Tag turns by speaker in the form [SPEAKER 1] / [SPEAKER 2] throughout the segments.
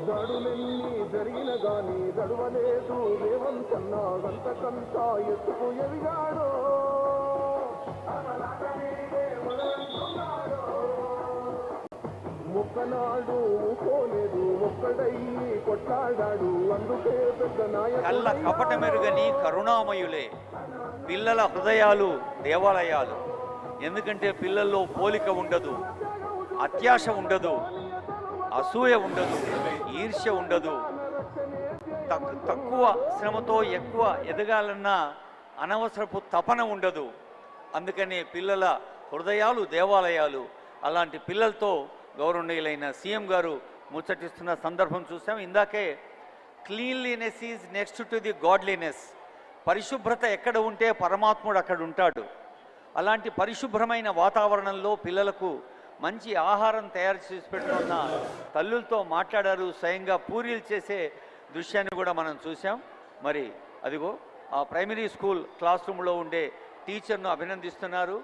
[SPEAKER 1] దడులెన్ని జరిగిన గాని దడువలేదు రేవంతన్నా గంతకంతా ఎత్తుకు ఎదిగాడు మొక్కనాడు ఊకోలేదు ఒక్కడయ్యి కొట్లాడాడు అందుకే పెద్ద నాయకుడు.
[SPEAKER 2] కళ్ళ కపట మెరుగని కరుణామయులే పిల్లల హృదయాలు దేవాలయాలు. ఎందుకంటే పిల్లల్లో పోలిక ఉండదు, అత్యాశ ఉండదు, అసూయ ఉండదు, ఈర్ష్య ఉండదు. తక్కువ శ్రమతో ఎక్కువ ఎదగాలన్న అనవసరపు తపన ఉండదు. అందుకనే పిల్లల హృదయాలు దేవాలయాలు. అలాంటి పిల్లలతో గౌరవనీయులైన సీఎం గారు ముచ్చటిస్తున్న సందర్భం చూసాం. ఇందాకే cleanliness is next to the godliness. పరిశుభ్రత ఎక్కడ ఉంటే పరమాత్ముడు అక్కడ ఉంటాడు. అలాంటి పరిశుభ్రమైన వాతావరణంలో పిల్లలకు మంచి ఆహారం తయారు చేసి పెట్టుకున్న తల్లులతో మాట్లాడారు. స్వయంగా పూరీలు చేసే దృశ్యాన్ని కూడా మనం చూసాం. మరి అదిగో ఆ ప్రైమరీ స్కూల్ క్లాస్ రూమ్లో ఉండే టీచర్ను అభినందిస్తున్నారు.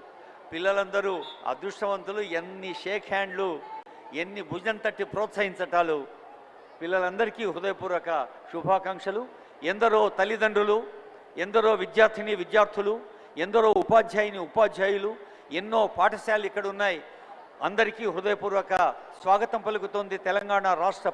[SPEAKER 2] పిల్లలందరూ అదృష్టవంతులు. ఎన్ని షేక్ హ్యాండ్లు, ఎన్ని భుజం తట్టి ప్రోత్సహించటాలు. పిల్లలందరికీ హృదయపూర్వక శుభాకాంక్షలు. ఎందరో తల్లిదండ్రులు, ఎందరో విద్యార్థులు, ఎందరో ఉపాధ్యాయులు, ఎన్నో పాఠశాలలు ఇక్కడ ఉన్నాయి. అందరికీ హృదయపూర్వక స్వాగతం పలుకుతోంది తెలంగాణ రాష్ట్ర